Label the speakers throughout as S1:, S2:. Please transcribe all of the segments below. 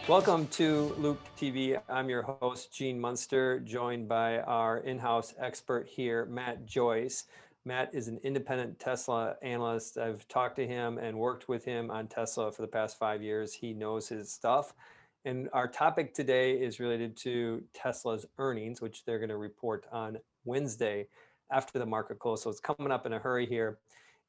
S1: Welcome to Loup TV. I'm your host, Gene Munster, joined by our in-house expert here, Matt Joyce. Matt is an independent Tesla analyst. I've talked to him and worked with him on Tesla for the past 5 years. He knows his stuff. And our topic today is related to Tesla's earnings, which they're going to report on Wednesday after the market close. So it's coming up in a hurry here.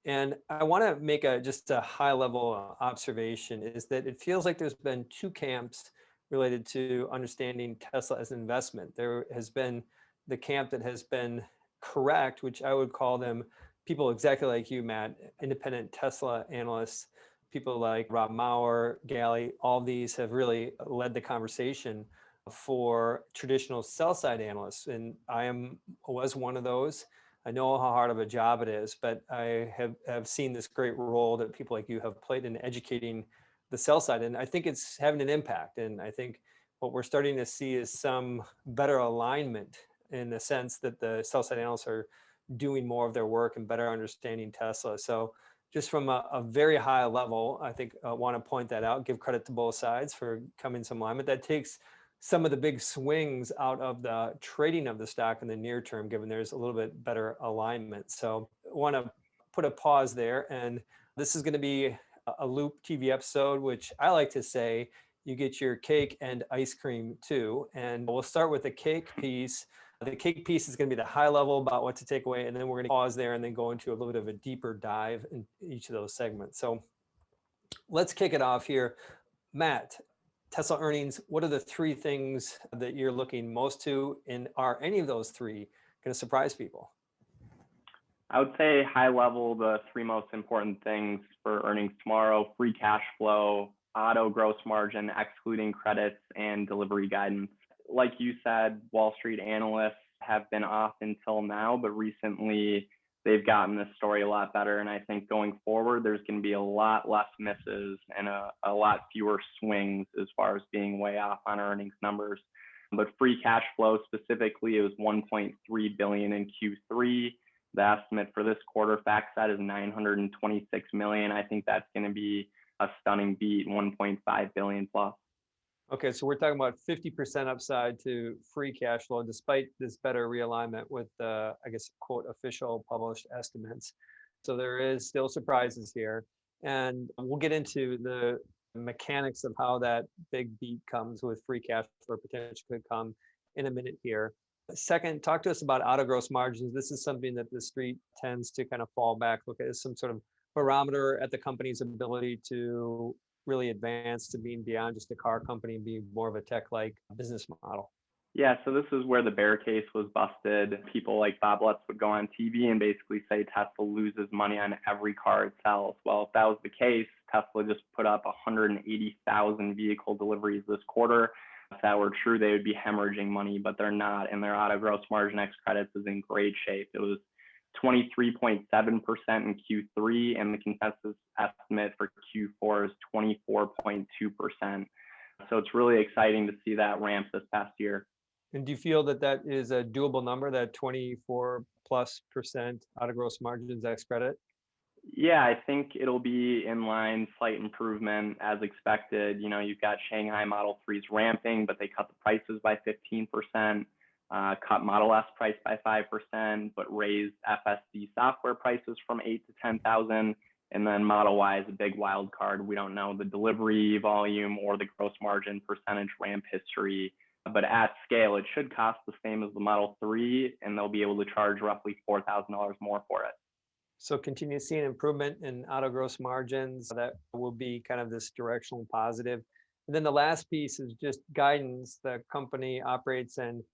S1: And I want to make just a high level observation is that it feels like there's been two camps related to understanding Tesla as an investment. There has been the camp that has been correct, which I would call them people exactly like you, Matt, independent Tesla analysts, people like Rob Maurer, Galley, all these have really led the conversation for traditional sell side analysts. And was one of those. I know how hard of a job it is, but I have seen this great role that people like you have played in educating the sell side. And I think it's having an impact. And I think what we're starting to see is some better alignment in the sense that the sell side analysts are doing more of their work and better understanding Tesla. So just from a very high level, I think I want to point that out, give credit to both sides for coming to some alignment. That takes some of the big swings out of the trading of the stock in the near term, given there's a little bit better alignment. So I want to put a pause there. And this is going to be a Loup TV episode, which I like to say you get your cake and ice cream too. And we'll start with the cake piece. The cake piece is going to be the high level about what to take away. And then we're going to pause there and then go into a little bit of a deeper dive in each of those segments. So let's kick it off here. Matt, Tesla earnings, what are the three things that you're looking most to? And are any of those three going to surprise people?
S2: I would say high level, the three most important things for earnings tomorrow: free cash flow, auto gross margin, excluding credits, and delivery guidance. Like you said, Wall Street analysts have been off until now, but recently they've gotten this story a lot better. And I think going forward, there's going to be a lot less misses and a lot fewer swings as far as being way off on earnings numbers. But free cash flow specifically, it was 1.3 billion in Q3. The estimate for this quarter, FactSet, is 926 million. I think that's going to be a stunning beat, 1.5 billion plus.
S1: Okay, so we're talking about 50% upside to free cash flow, despite this better realignment with, I guess, quote, official published estimates. So there is still surprises here. And we'll get into the mechanics of how that big beat comes with free cash flow potential could come in a minute here. Second, talk to us about auto gross margins. This is something that the street tends to kind of fall back, look at as some sort of barometer at the company's ability to really advance to being beyond just a car company and being more of a tech-like business model.
S2: Yeah, so this is where the bear case was busted. People like Bob Lutz would go on TV and basically say Tesla loses money on every car it sells. Well, if that was the case, Tesla just put up 180,000 vehicle deliveries this quarter. If that were true, they would be hemorrhaging money, but they're not. And their auto gross margin ex credits is in great shape. It was 23.7% in Q3, and the consensus estimate for Q4 is 24.2%. So it's really exciting to see that ramp this past year.
S1: And do you feel that that is a doable number, that 24+% auto gross margins ex credit?
S2: Yeah, I think it'll be in line, slight improvement as expected. You know, you've got Shanghai Model 3s ramping, but they cut the prices by 15%. Cut Model S price by 5%, but raised FSD software prices from 8 to 10,000. And then Model Y is a big wild card. We don't know the delivery volume or the gross margin percentage ramp history, but at scale, it should cost the same as the Model 3, and they'll be able to charge roughly $4,000 more for it.
S1: So continue to see an improvement in auto gross margins. That will be kind of this directional positive. And then the last piece is just guidance. The company operates in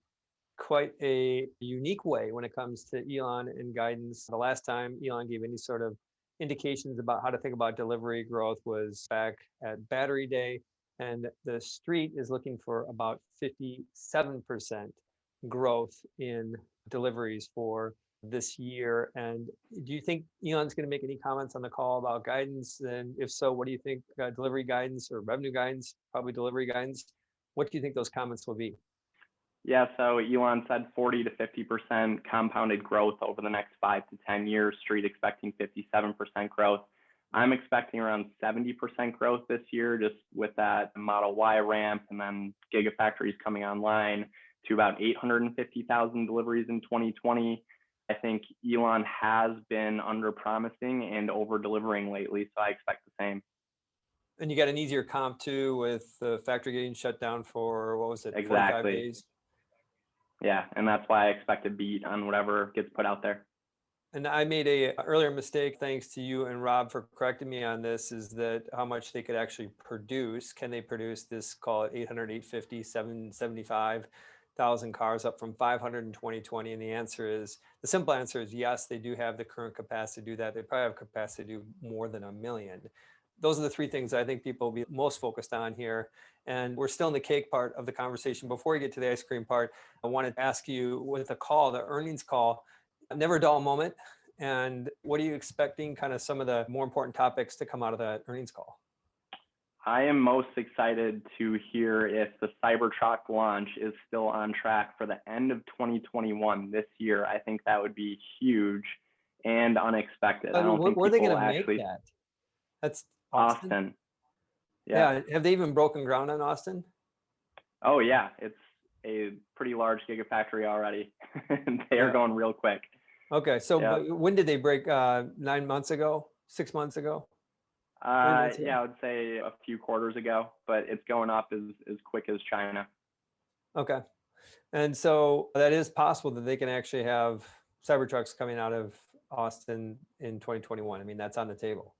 S1: quite a unique way when it comes to Elon and guidance. The last time Elon gave any sort of indications about how to think about delivery growth was back at Battery Day, and the street is looking for about 57% growth in deliveries for this year. And do you think Elon's going to make any comments on the call about guidance? And if so, what do you think delivery guidance or revenue guidance, probably delivery guidance, what do you think those comments will be?
S2: Yeah, so Elon said 40 to 50% compounded growth over the next 5 to 10 years, street expecting 57% growth. I'm expecting around 70% growth this year, just with that Model Y ramp and then Gigafactories coming online to about 850,000 deliveries in 2020. I think Elon has been under promising and over delivering lately, so I expect the same.
S1: And you got an easier comp too with the factory getting shut down for, what was it, 45
S2: Exactly.
S1: days?
S2: Yeah, and that's why I expect a beat on whatever gets put out there.
S1: And I made a earlier mistake, thanks to you and Rob for correcting me on this, is that how much they could actually produce. Can they produce this, call it 800, 850, 775,000 cars, up from 500 in 2020? And the simple answer is yes, they do have the current capacity to do that. They probably have capacity to do more than 1 million. Those are the three things I think people will be most focused on here. And we're still in the cake part of the conversation. Before we get to the ice cream part, I wanted to ask you, with the earnings call, never a dull moment. And what are you expecting, kind of some of the more important topics to come out of that earnings call?
S2: I am most excited to hear if the Cybertruck launch is still on track for the end of 2021 this year. I think that would be huge and unexpected. I don't think
S1: where are they
S2: people
S1: going to make
S2: actually.
S1: that? That's
S2: Austin.
S1: Yeah. Have they even broken ground on Austin?
S2: Oh yeah, it's a pretty large gigafactory already. They are going real quick.
S1: Okay, so but when did they break? 9 months ago? 6 months ago?
S2: Yeah, I would say a few quarters ago, but it's going up as quick as China.
S1: Okay. And so that is possible that they can actually have Cybertrucks coming out of Austin in 2021. I mean, that's on the table.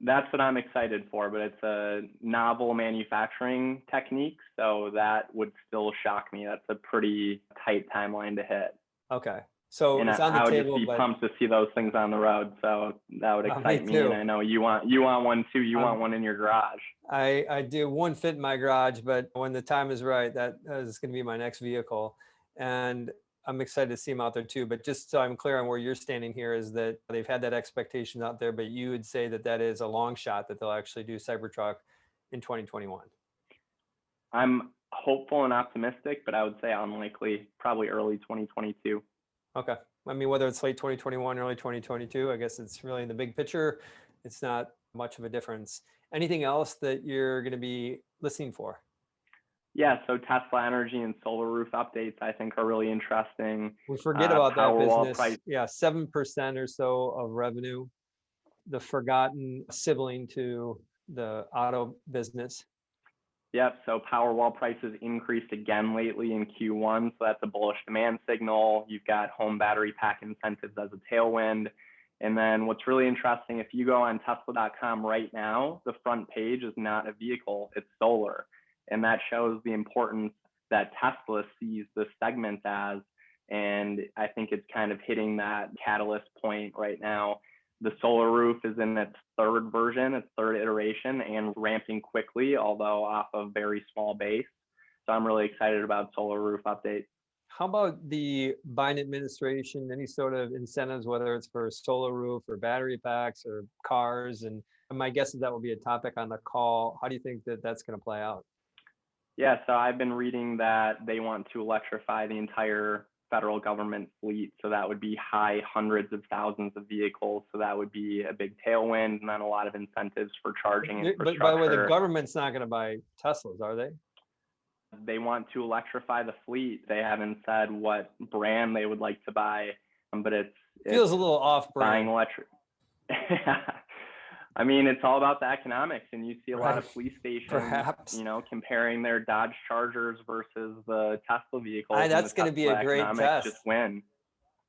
S2: That's what I'm excited for, but it's a novel manufacturing technique, so that would still shock me. That's a pretty tight timeline to hit.
S1: Okay. So
S2: and
S1: it's on the
S2: I would
S1: table,
S2: just be pumped to see those things on the road. So that would excite me. And I know you want one too. You want one in your garage.
S1: I do. One fit in my garage, but when the time is right, that is going to be my next vehicle. And I'm excited to see them out there too. But just so I'm clear on where you're standing here, is that they've had that expectation out there, but you would say that that is a long shot that they'll actually do Cybertruck in 2021.
S2: I'm hopeful and optimistic, but I would say unlikely, probably early 2022.
S1: Okay. I mean, whether it's late 2021, early 2022, I guess it's really in the big picture. It's not much of a difference. Anything else that you're going to be listening for?
S2: Yeah, so Tesla Energy and Solar Roof updates, I think, are really interesting.
S1: We forget about that business. Yeah, 7% or so of revenue, the forgotten sibling to the auto business.
S2: Yep, so Powerwall prices increased again lately in Q1, so that's a bullish demand signal. You've got home battery pack incentives as a tailwind. And then what's really interesting, if you go on Tesla.com right now, the front page is not a vehicle, it's solar. And that shows the importance that Tesla sees this segment as. And I think it's kind of hitting that catalyst point right now. The Solar Roof is in its third version, its third iteration, and ramping quickly, although off a very small base. So I'm really excited about Solar Roof updates.
S1: How about the Biden administration, any sort of incentives, whether it's for Solar Roof or battery packs or cars? And my guess is that will be a topic on the call. How do you think that that's going to play out?
S2: Yeah, so I've been reading that they want to electrify the entire federal government fleet. So that would be high hundreds of thousands of vehicles. So that would be a big tailwind, and then a lot of incentives for charging infrastructure.
S1: But by the way, the government's not going to buy Teslas, are they?
S2: They want to electrify the fleet. They haven't said what brand they would like to buy, but it
S1: feels a little off-brand.
S2: Buying electric. I mean, it's all about the economics, and you see a lot of police stations, comparing their Dodge Chargers versus the Tesla vehicles.
S1: That's going to be a great test.
S2: Just win.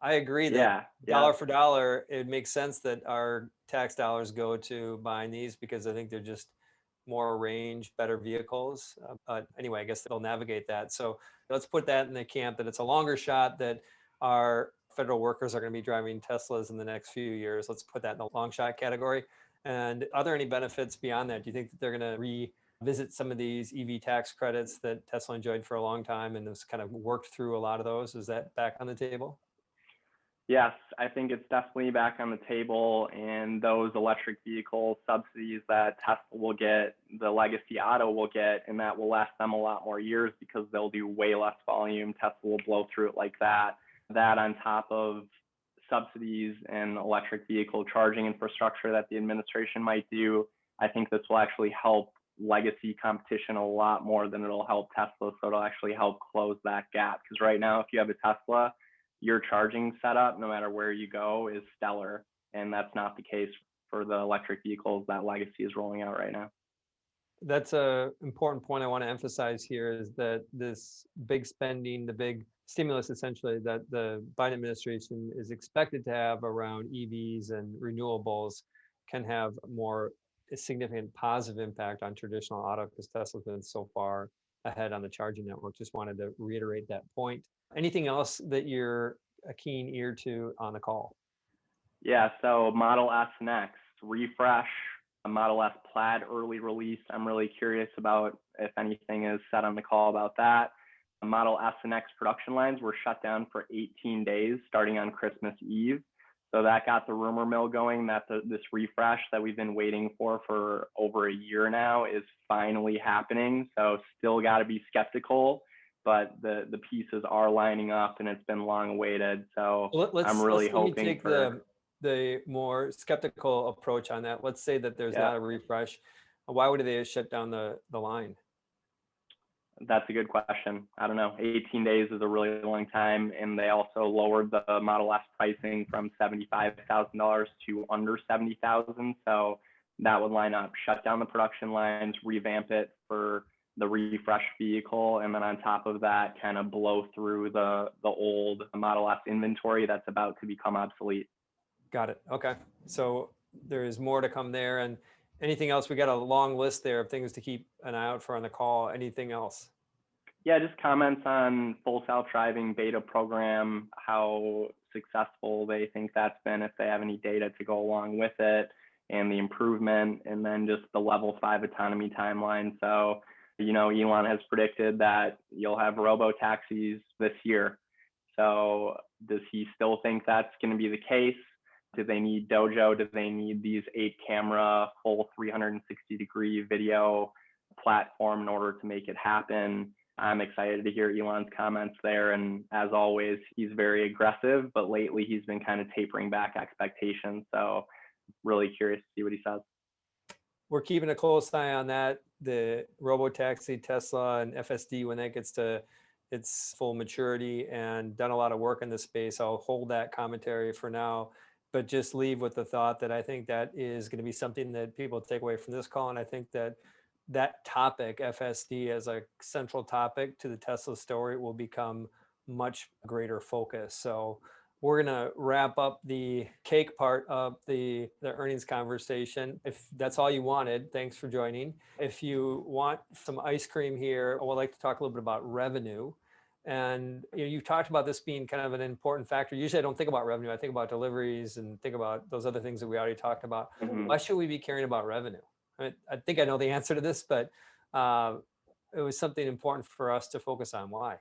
S1: I agree that dollar for dollar, it makes sense that our tax dollars go to buying these, because I think they're just more range, better vehicles. But anyway, I guess they'll navigate that. So let's put that in the camp that it's a longer shot that our federal workers are going to be driving Teslas in the next few years. Let's put that in the long shot category. And are there any benefits beyond that? Do you think that they're going to revisit some of these EV tax credits that Tesla enjoyed for a long time and has kind of worked through a lot of those? Is that back on the table?
S2: Yes, I think it's definitely back on the table, and those electric vehicle subsidies that Tesla will get, the legacy auto will get, and that will last them a lot more years because they'll do way less volume. Tesla will blow through it like that. That on top of subsidies and electric vehicle charging infrastructure that the administration might do, I think this will actually help legacy competition a lot more than it'll help Tesla. So it'll actually help close that gap. Because right now, if you have a Tesla, your charging setup, no matter where you go, is stellar. And that's not the case for the electric vehicles that legacy is rolling out right now.
S1: That's a important point I want to emphasize here is that this big spending, the big stimulus essentially that the Biden administration is expected to have around EVs and renewables can have more significant positive impact on traditional auto because Tesla's been so far ahead on the charging network. Just wanted to reiterate that point. Anything else that you're a keen ear to on the call?
S2: Yeah, so Model S and X refresh, a Model S Plaid early release. I'm really curious about if anything is said on the call about that. The Model S and X production lines were shut down for 18 days starting on Christmas Eve. So that got the rumor mill going that this refresh that we've been waiting for over a year now is finally happening. So still got to be skeptical, but the pieces are lining up and it's been long awaited. So I'm really hoping
S1: take
S2: for
S1: the more skeptical approach on that. Let's say that there's not a refresh. Why would they shut down the line?
S2: That's a good question. I don't know. 18 days is a really long time. And they also lowered the Model S pricing from $75,000 to under $70,000. So that would line up, shut down the production lines, revamp it for the refresh vehicle. And then on top of that, kind of blow through the old Model S inventory that's about to become obsolete.
S1: Got it. Okay. So there is more to come there. And anything else? We got a long list there of things to keep an eye out for on the call. Anything else?
S2: Yeah, just comments on full self-driving beta program, how successful they think that's been, if they have any data to go along with it, and the improvement, and then just the level 5 autonomy timeline. So, Elon has predicted that you'll have robo-taxis this year. So does he still think that's going to be the case? Do they need Dojo? Do they need these 8-camera, full 360-degree video platform in order to make it happen? I'm excited to hear Elon's comments there. And as always, he's very aggressive, but lately he's been kind of tapering back expectations. So really curious to see what he says.
S1: We're keeping a close eye on that. The robotaxi, Tesla, and FSD, when that gets to its full maturity and done a lot of work in this space, I'll hold that commentary for now. But just leave with the thought that I think that is going to be something that people take away from this call. And I think that topic, FSD, as a central topic to the Tesla story, will become much greater focus. So we're going to wrap up the cake part of the earnings conversation. If that's all you wanted, thanks for joining. If you want some ice cream here, I would like to talk a little bit about revenue. And you've talked about this being kind of an important factor. Usually I don't think about revenue. I think about deliveries and think about those other things that we already talked about.
S2: Mm-hmm.
S1: Why should we be caring about revenue? I think I know the answer to this, but it was something important for us to focus on. Why?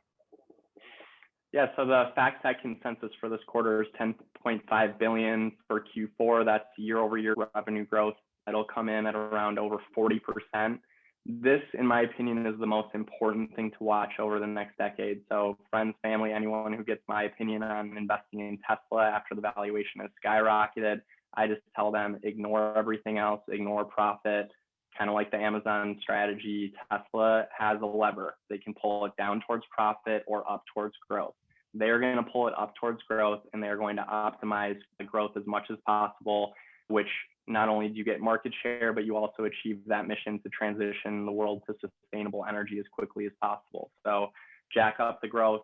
S2: Yeah, so the FactSet consensus for this quarter is 10.5 billion for Q4. That's year-over-year revenue growth. That'll come in at around over 40%. This, in my opinion, is the most important thing to watch over the next decade. So friends, family, anyone who gets my opinion on investing in Tesla after the valuation has skyrocketed, I just tell them, ignore everything else, ignore profit. Kind of like the Amazon strategy, Tesla has a lever. They can pull it down towards profit or up towards growth. They're going to pull it up towards growth, and they're going to optimize the growth as much as possible, which not only do you get market share, but you also achieve that mission to transition the world to sustainable energy as quickly as possible. So jack up the growth,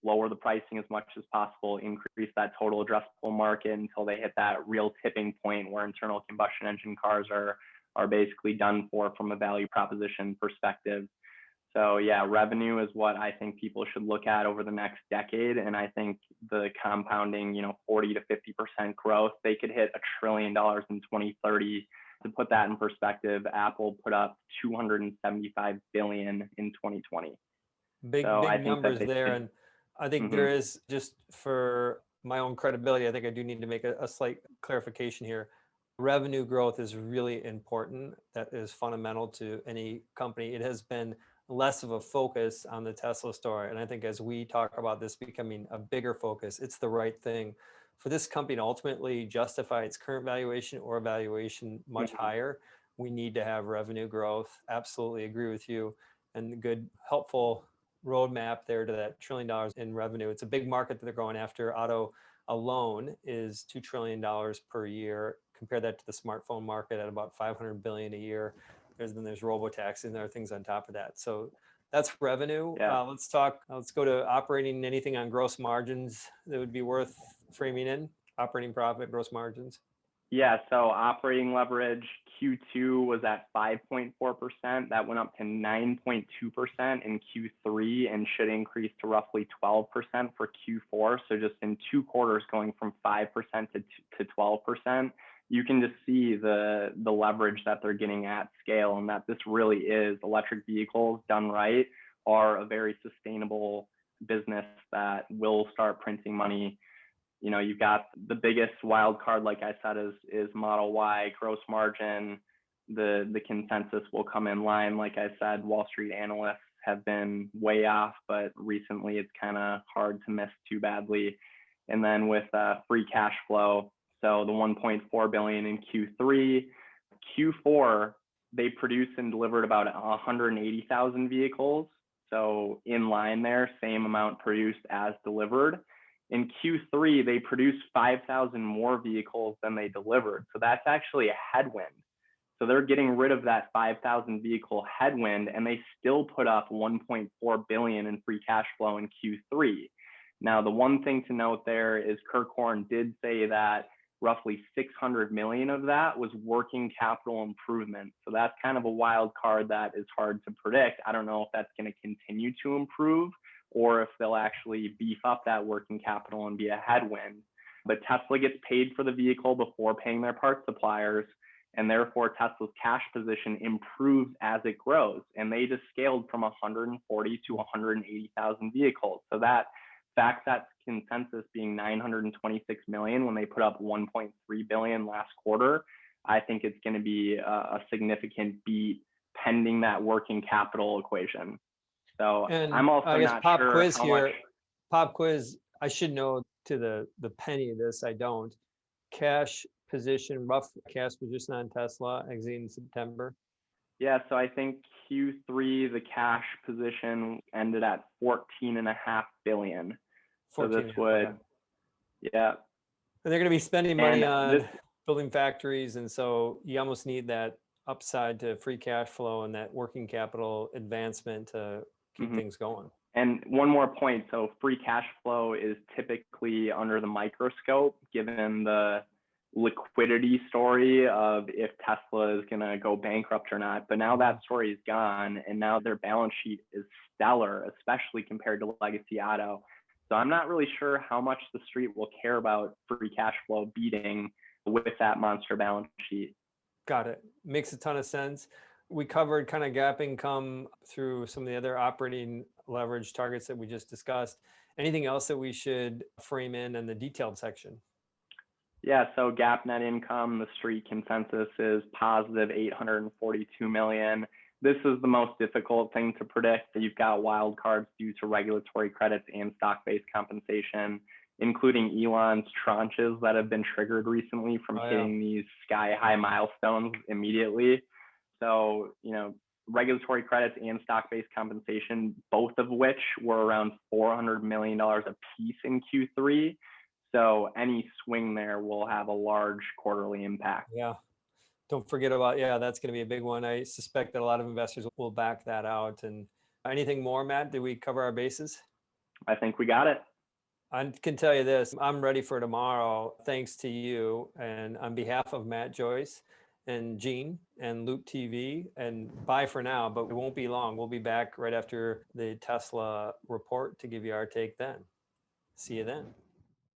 S2: lower the pricing as much as possible, increase that total addressable market until they hit that real tipping point where internal combustion engine cars are basically done for from a value proposition perspective. So yeah, revenue is what I think people should look at over the next decade. And I think the compounding, 40 to 50% growth, they could hit $1 trillion in 2030. To put that in perspective, Apple put up 275 billion in 2020.
S1: Big numbers there. And I think there is, just for my own credibility, I think I do need to make a slight clarification here. Revenue growth is really important. That is fundamental to any company. It has been less of a focus on the Tesla story. And I think as we talk about this becoming a bigger focus, it's the right thing. for this company to ultimately justify its current valuation or valuation much higher, we need to have revenue growth. Absolutely agree with you. And the good, helpful roadmap there to that $1 trillion in revenue. It's a big market that they're going after. Auto alone is $2 trillion per year. Compare that to the smartphone market at about 500 billion a year. There's robotaxi and there are things on top of that. So that's revenue.
S2: Yeah.
S1: Let's go to operating. Anything on gross margins that would be worth framing in? Operating profit, gross margins.
S2: Yeah, so operating leverage Q2 was at 5.4%. That went up to 9.2% in Q3 and should increase to roughly 12% for Q4. So just in 2 quarters going from 5% to 12%, you can just see the leverage that they're getting at scale, and that this really is electric vehicles done right are a very sustainable business that will start printing money. You know, you've got the biggest wild card, like I said, is Model Y gross margin. The consensus will come in line. Like I said, Wall Street analysts have been way off, but recently it's kind of hard to miss too badly. And then with free cash flow, so the 1.4 billion in Q3, Q4 they produced and delivered about 180,000 vehicles. So in line there, same amount produced as delivered. In Q3, they produced 5,000 more vehicles than they delivered. So that's actually a headwind. So they're getting rid of that 5,000 vehicle headwind, and they still put up 1.4 billion in free cash flow in Q3. Now, the one thing to note there is Kirkhorn did say that roughly 600 million of that was working capital improvement. So that's kind of a wild card that is hard to predict. I don't know if that's going to continue to improve or if they'll actually beef up that working capital and be a headwind. But Tesla gets paid for the vehicle before paying their parts suppliers, and therefore Tesla's cash position improves as it grows. And they just scaled from 140 to 180,000 vehicles. So that FactSet consensus being 926 million when they put up 1.3 billion last quarter, I think it's going to be a significant beat pending that working capital equation. So
S1: And
S2: I'm also
S1: I guess
S2: not
S1: pop
S2: sure
S1: quiz
S2: how
S1: here.
S2: much.
S1: Pop quiz. I should know to the penny this. I don't. Cash position, rough cash position on Tesla exiting September.
S2: Yeah, so I think Q3 the cash position ended at 14.5 billion. So
S1: 14.
S2: this would,
S1: Okay.
S2: yeah.
S1: And they're going to be spending money
S2: And
S1: on
S2: this,
S1: building factories, and so you almost need that upside to free cash flow and that working capital advancement to keep things going.
S2: And one more point, so free cash flow is typically under the microscope given the liquidity story of if Tesla is going to go bankrupt or not. But now that story is gone, and now their balance sheet is stellar, especially compared to legacy auto. So I'm not really sure how much the street will care about free cash flow beating with that monster balance sheet.
S1: Got it. Makes a ton of sense. We covered kind of gap income through some of the other operating leverage targets that we just discussed. Anything else that we should frame in the detailed section?
S2: Yeah, so gap net income, the street consensus is positive 842 million. This is the most difficult thing to predict. You've got wild cards due to regulatory credits and stock-based compensation, including Elon's tranches that have been triggered recently from hitting these sky-high milestones immediately. So, you know, regulatory credits and stock-based compensation, both of which were around $400 million a piece in Q3. So any swing there will have a large quarterly impact.
S1: Yeah. Don't forget about, that's going to be a big one. I suspect that a lot of investors will back that out. And anything more, Matt? Did we cover our bases?
S2: I think we got it.
S1: I can tell you this, I'm ready for tomorrow, thanks to you. And on behalf of Matt Joyce and Gene and Loup TV, and bye for now, but it won't be long. We'll be back right after the Tesla report to give you our take then. See you then.